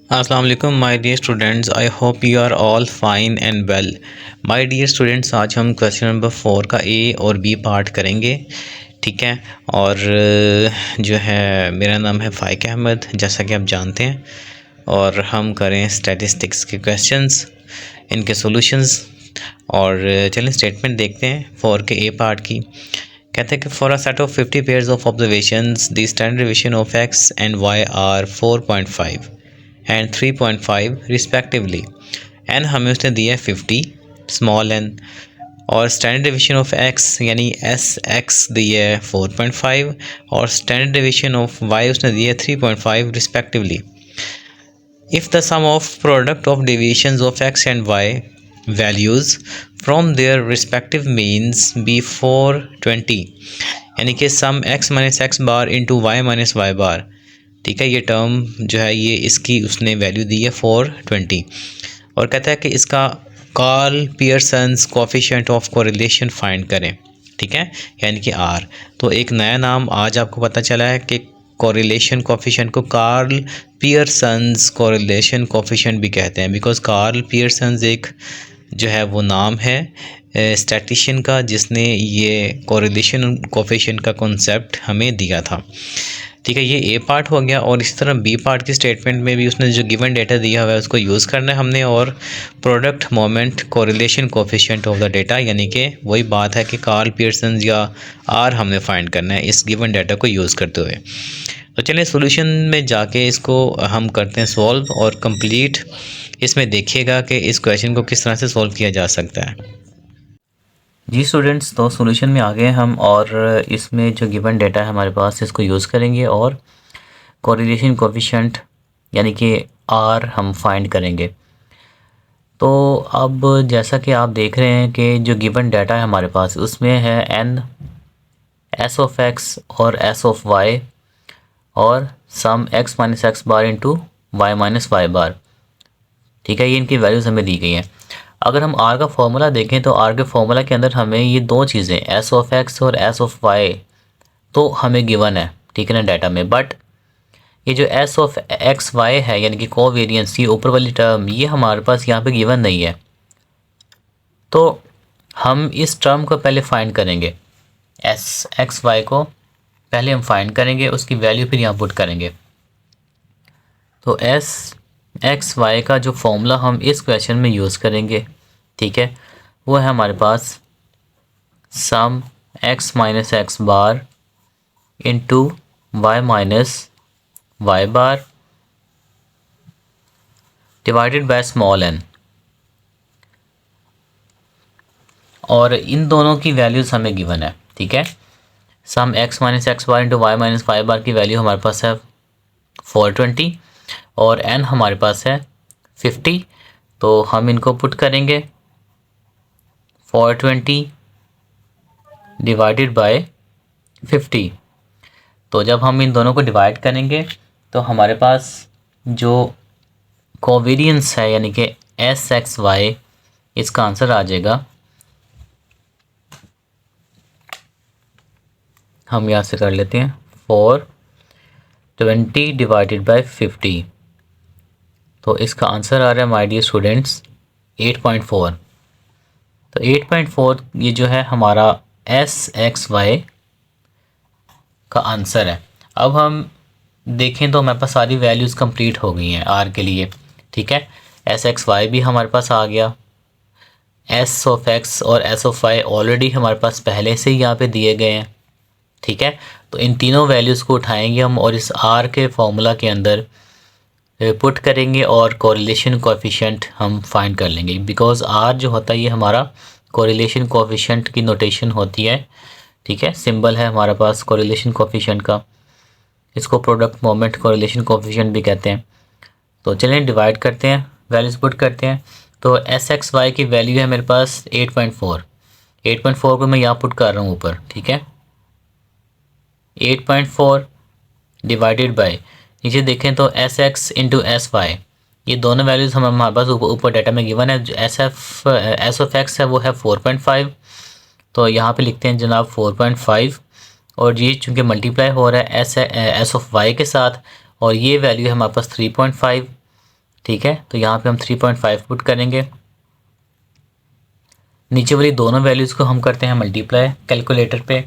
अस्सलाम वालेकुम my dear students, I hope you are all fine and well. My dear students, आज हम question number 4 का ए और बी पार्ट करेंगे। ठीक है। और जो है मेरा नाम है फ़ाइक अहमद, जैसा कि आप जानते हैं, और हम करें स्टैटिस्टिक्स के क्वेश्चंस, इनके सॉल्यूशंस। और चलें स्टेटमेंट देखते हैं 4 के ए पार्ट की। कहते हैं कि for a set of 50 pairs of observations the standard deviation of X and Y are 4.5 and 3.5 respectively. N हमें उसने दिया है 50 स्मॉल एन, और स्टैंडर्ड डेविएशन ऑफ एक्स यानी एस एक्स दिया है 4.5 और स्टैंडर्ड डेविएशन ऑफ वाई उसने दिया है 3.5 respectively. If the sum of product of deviations of x and y values from their respective means be 420, यानी कि सम x minus x bar into y minus y बार। ठीक है, ये टर्म जो है ये इसकी उसने वैल्यू दी है 420, और कहता है कि इसका Karl Pearson's coefficient of correlation find करें। ठीक है, यानी कि आर। तो एक नया नाम आज आपको पता चला है कि कोरिलेशन कोएफिशिएंट को कार्ल पियर्सन्स कोरिलेशन कोएफिशिएंट भी कहते हैं, बिकॉज कार्ल पियर्सन्स एक जो है वो नाम है स्टैटिशियन का, जिसने ये कोरिलेशन कोएफिशिएंट का कॉन्सेप्ट हमें दिया था। ठीक है, ये ए पार्ट हो गया। और इसी तरह बी पार्ट की स्टेटमेंट में भी उसने जो गिवन डेटा दिया हुआ है उसको यूज़ करना है हमने, और product moment correlation coefficient of the data, यानी कि वही बात है कि कार्ल पियर्सन या आर हमने फाइंड करना है इस गिवन डेटा को यूज़ करते हुए। तो चलिए सॉल्यूशन में जाके इसको हम करते हैं सॉल्व, और कंप्लीट इसमें देखिएगा कि इस क्वेश्चन को किस तरह से सॉल्व किया जा सकता है। जी स्टूडेंट्स, तो सॉल्यूशन में आ गए हम, और इसमें जो गिवन डेटा है हमारे पास इसको यूज़ करेंगे और कोरिलेशन कोएफिशिएंट यानी कि आर हम फाइंड करेंगे। तो अब जैसा कि आप देख रहे हैं कि जो गिवन डाटा है हमारे पास उसमें है एन, एस ऑफ एक्स और एस ऑफ वाई, और सम x minus x bar into y minus y बार। ठीक है, ये इनकी वैल्यूज़ हमें दी गई हैं। अगर हम आर का फॉर्मूला देखें तो आर के फॉर्मूला के अंदर हमें ये दो चीज़ें एस ऑफ एक्स और एस ऑफ वाई तो हमें गिवन है, ठीक है ना, डाटा में। बट ये जो एस ऑफ एक्स वाई है यानी कि कोवेरिएंस, ये ऊपर वाली टर्म, ये हमारे पास यहाँ पे गिवन नहीं है। तो हम इस टर्म को पहले फाइंड करेंगे, एस एक्स वाई को पहले हम फाइंड करेंगे, उसकी वैल्यू फिर यहाँ पुट करेंगे। तो एस एक्स वाई का जो फॉर्मूला हम इस क्वेश्चन में यूज़ करेंगे, ठीक है, वो है हमारे पास sum x minus x bar into y minus y bar divided by small n. और इन दोनों की वैल्यूज़ हमें गिवन है। ठीक है, सम x minus x bar into y minus y बार की वैल्यू हमारे पास है 420 और एन हमारे पास है 50। तो हम इनको पुट करेंगे 420 डिवाइडेड बाय 50। तो जब हम इन दोनों को डिवाइड करेंगे तो हमारे पास जो कोवेरिएंस है यानी कि एस एक्स वाई, इसका आंसर आ जाएगा, हम यहाँ से कर लेते हैं 420 डिवाइडेड बाय 50। तो इसका आंसर आ रहा है माय डियर स्टूडेंट्स 8.4। तो 8.4 ये जो है हमारा एस एक्स वाई का आंसर है। अब हम देखें तो हमारे पास सारी वैल्यूज़ कंप्लीट हो गई हैं आर के लिए। ठीक है, एस एक्स वाई भी हमारे पास आ गया, एस ऑफ एक्स और एस ऑफ वाई ऑलरेडी हमारे पास पहले से ही यहाँ पे दिए गए हैं। ठीक है, तो इन तीनों वैल्यूज़ को उठाएंगे हम और इस आर के फॉर्मूला के अंदर पुट करेंगे और कोरिलेशन कोएफिशिएंट हम फाइंड कर लेंगे। बिकॉज आर जो होता है ये हमारा कोरिलेशन कोएफिशिएंट की नोटेशन होती है। ठीक है, सिंबल है हमारे पास कोरिलेशन कोएफिशिएंट का, इसको प्रोडक्ट मोमेंट कोरिलेशन कोएफिशिएंट भी कहते हैं। तो चलें डिवाइड करते हैं, वैल्यूज़ पुट करते हैं। तो एस एक्स वाई की वैल्यू है मेरे पास 8.4। 8.4 को मैं यहाँ पुट कर रहा हूँ ऊपर। ठीक है, 8.4 डिवाइडेड बाय, नीचे देखें तो S X into S Y, ये दोनों वैल्यूज़ हमारे पास ऊपर डाटा में गिवन है। जो एस ऑफ एक्स है वो है 4.5, तो यहाँ पे लिखते हैं जनाब 4.5, और ये चूँकि मल्टीप्लाई हो रहा है एस ऑफ वाई के साथ, और ये वैल्यू है हमारे पास 3.5। ठीक है। तो यहाँ पे हम 3.5 पुट करेंगे। नीचे वाली दोनों वैल्यूज़ को हम करते हैं मल्टीप्लाई कैलकुलेटर पे।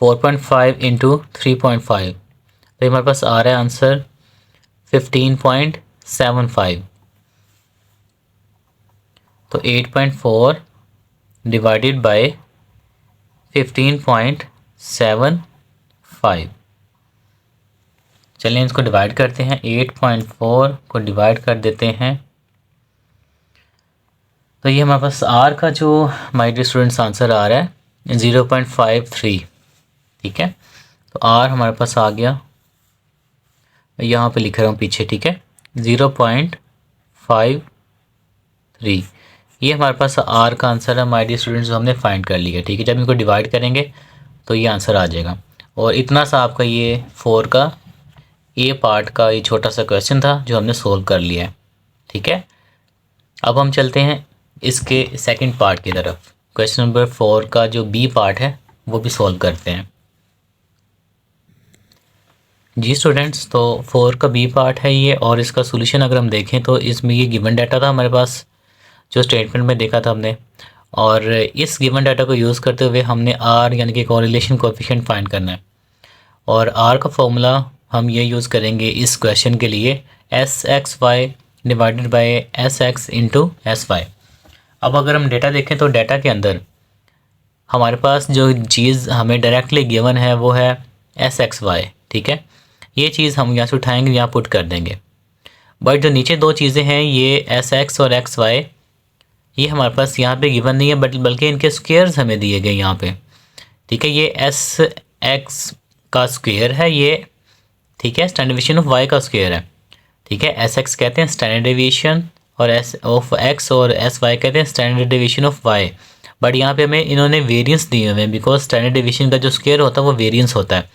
4.5 इंटू 3.5, तो हमारे पास आ रहा है आंसर 15.75। तो 8.4 डिवाइडेड बाय 15.75। चलिए इसको डिवाइड करते हैं। 8.4 को डिवाइड कर देते हैं, तो ये हमारे पास आर का जो माय डियर स्टूडेंट्स आंसर आ रहा है 0.53। ठीक है, तो आर हमारे पास आ गया, यहाँ पे लिख रहा हूँ पीछे। ठीक है, 0.53, ये हमारे पास आर का आंसर है माय डियर स्टूडेंट्स, जो हमने फाइंड कर लिया। ठीक है, जब इनको डिवाइड करेंगे तो ये आंसर आ जाएगा। और इतना सा आपका ये 4 का ए पार्ट का ये छोटा सा क्वेश्चन था जो हमने सोल्व कर लिया है। ठीक है, अब हम चलते हैं इसके सेकंड पार्ट की तरफ। क्वेश्चन नंबर 4 का जो बी पार्ट है वो भी सोल्व करते हैं। जी स्टूडेंट्स, तो 4 का बी पार्ट है ये, और इसका सॉल्यूशन अगर हम देखें तो इसमें ये गिवन डाटा था हमारे पास, जो स्टेटमेंट में देखा था हमने, और इस गिवन डाटा को यूज़ करते हुए हमने आर यानी कि कोरिलेशन कोएफिशिएंट फाइंड करना है। और आर का फॉर्मूला हम ये यूज़ करेंगे इस क्वेश्चन के लिए, S X Y divided by S X into S Y. अब अगर हम डेटा देखें तो डेटा के अंदर हमारे पास जो चीज़ हमें डायरेक्टली गिवन है वो है एस एक्स वाई। ठीक है, ये चीज़ हम यहाँ से उठाएंगे, यहाँ पुट कर देंगे। बट जो नीचे दो चीज़ें हैं ये एस एक्स और एक्स वाई, ये हमारे पास यहाँ पे गिवन नहीं है, बल्कि इनके स्क्वेयर्स हमें दिए गए यहाँ पे। ठीक है, ये एस एक्स का स्क्वेयर है ये। ठीक है, स्टैंडर्ड डेविएशन ऑफ वाई का स्क्वेयर है। ठीक है, एस एक्स कहते हैं स्टैंडर्ड डेविएशन और एस ऑफ एक्स, और एस वाई कहते हैं standard deviation of Y. But यहाँ पे हमें इन्होंने वेरिएंस दिए हुए हैं, बिकॉज स्टैंडर्ड डेविएशन का जो स्क्वेयर होता है वो वेरिएंस होता है।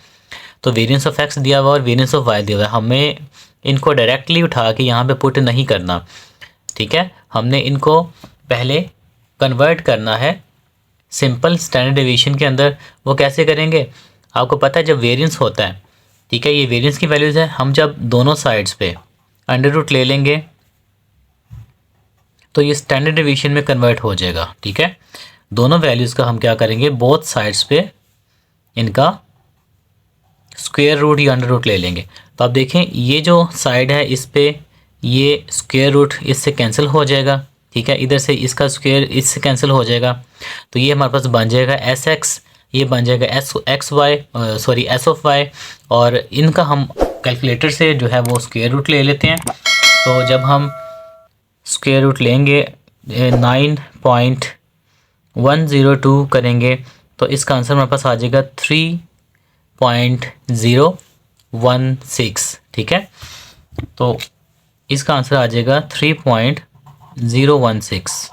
तो वेरिएंस ऑफ एक्स दिया हुआ और वेरिएंस ऑफ वाई दिया हुआ है, हमें इनको डायरेक्टली उठा के यहाँ पे पुट नहीं करना। ठीक है, हमने इनको पहले कन्वर्ट करना है सिंपल स्टैंडर्ड डेविएशन के अंदर। वो कैसे करेंगे, आपको पता है जब वेरिएंस होता है, ठीक है, ये वेरिएंस की वैल्यूज़ है, हम जब दोनों साइड्स पे अंडर रूट ले लेंगे तो ये स्टैंडर्ड डेविएशन में कन्वर्ट हो जाएगा। ठीक है, दोनों वैल्यूज़ का हम क्या करेंगे, बोथ साइड्स पे इनका स्क्वायर रूट या अंडर रूट ले लेंगे। तो आप देखें ये जो साइड है इस पे ये स्क्वायर रूट इससे कैंसिल हो जाएगा। ठीक है, इधर से इसका स्क्वायर इससे कैंसिल हो जाएगा, तो ये हमारे पास बन जाएगा एस एक्स, ये बन जाएगा S X Y, sorry S of Y. और इनका हम कैलकुलेटर से जो है वो स्क्वायर रूट ले लेते हैं। तो जब हम स्क्वायर रूट लेंगे 9.102 करेंगे तो इसका आंसर हमारे पास आ जाएगा 3.016। ठीक है, तो इसका आंसर आ जाएगा 3.016।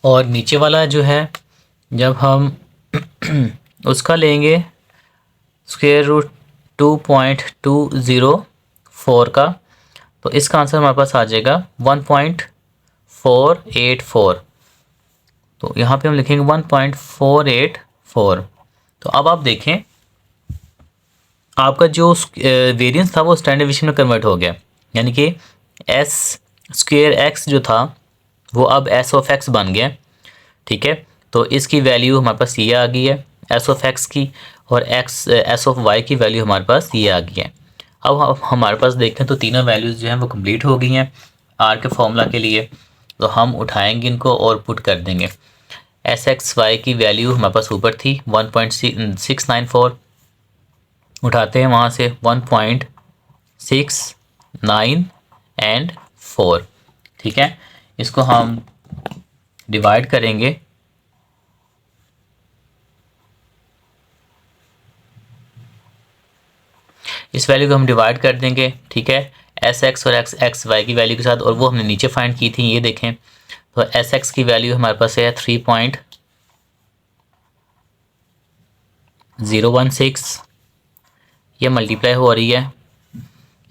और नीचे वाला जो है जब हम उसका लेंगे स्क्वायर रूट 2.204 का, तो इसका आंसर हमारे पास आ जाएगा 1.484। तो यहाँ पे हम लिखेंगे 1.484। तो अब आप देखें आपका जो वेरिएंस था वो स्टैंडर्ड डेविएशन में कन्वर्ट हो गया, यानी कि एस स्क्वायर एक्स जो था वो अब एस ऑफ एक्स बन गया। ठीक है, तो इसकी वैल्यू हमारे पास ये आ गई है एस ऑफ एक्स की, और एक्स एस ऑफ वाई की वैल्यू हमारे पास ये आ गई है। अब हमारे पास देखें तो तीनों वैल्यूज़ जो हैं वो कंप्लीट हो गई हैं आर के फॉर्मूला के लिए। तो हम उठाएंगे इनको और पुट कर देंगे। एस एक्स वाई की वैल्यू हमारे पास ऊपर थी 1.694, उठाते हैं वहाँ से 1.69 एंड 4। ठीक है, इसको हम डिवाइड करेंगे। इस वैल्यू को हम डिवाइड कर देंगे। ठीक है, एस एक्स और एक्स एक्स वाई की वैल्यू के साथ, और वो हमने नीचे फाइंड की थी, ये देखें। तो एस एक्स की वैल्यू हमारे पास है 3.016, ये मल्टीप्लाई हो रही है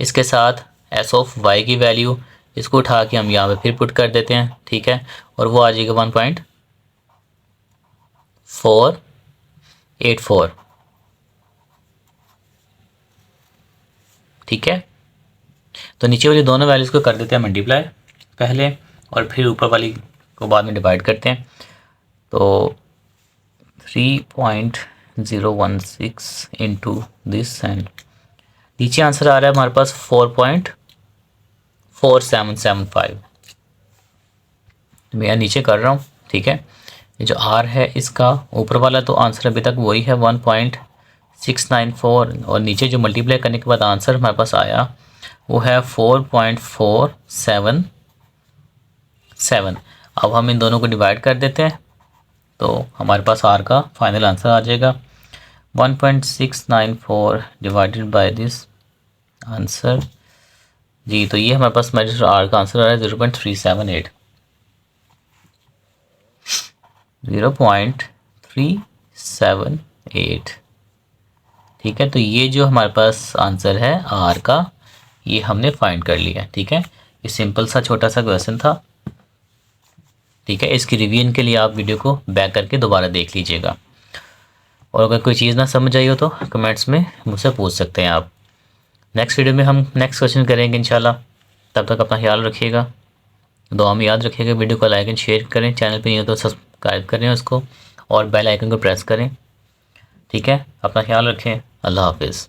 इसके साथ एस ऑफ वाई की वैल्यू, इसको उठा के हम यहाँ पे फिर पुट कर देते हैं। ठीक है, और वो आ जाएगा 1.484। ठीक है, तो नीचे वाली दोनों वैल्यूज़ को कर देते हैं मल्टीप्लाई पहले, और फिर ऊपर वाली को बाद में डिवाइड करते हैं। तो 3.016 इंटू दिस एंड नीचे आंसर आ रहा है हमारे पास 4.4775। मैं नीचे कर रहा हूँ, ठीक है। ये जो आर है इसका ऊपर वाला तो आंसर अभी तक वही है 1.694, और नीचे जो मल्टीप्लाई करने के बाद आंसर हमारे पास आया वो है 4.477। अब हम इन दोनों को डिवाइड कर देते हैं तो हमारे पास आर का फाइनल आंसर आ जाएगा 1.694 डिवाइडेड बाय दिस आंसर जी। तो ये हमारे पास मेजर आर का आंसर आ रहा है 0.378, 0.378। ठीक है, तो ये जो हमारे पास आंसर है आर का, ये हमने फाइंड कर लिया। ठीक है, ये सिंपल सा छोटा सा क्वेश्चन था। ठीक है, इसकी रिवीजन के लिए आप वीडियो को बैक करके दोबारा देख लीजिएगा, और अगर कोई चीज़ ना समझ आई हो तो कमेंट्स में मुझसे पूछ सकते हैं आप। नेक्स्ट वीडियो में हम नेक्स्ट क्वेश्चन करेंगे इंशाल्लाह। तब तक अपना ख्याल रखिएगा, दुआ में याद रखिएगा। वीडियो को लाइक एंड शेयर करें, चैनल पे नहीं हो तो सब्सक्राइब करें उसको, और बेल आइकन को प्रेस करें। ठीक है, अपना ख्याल रखें। अल्लाह हाफिज़।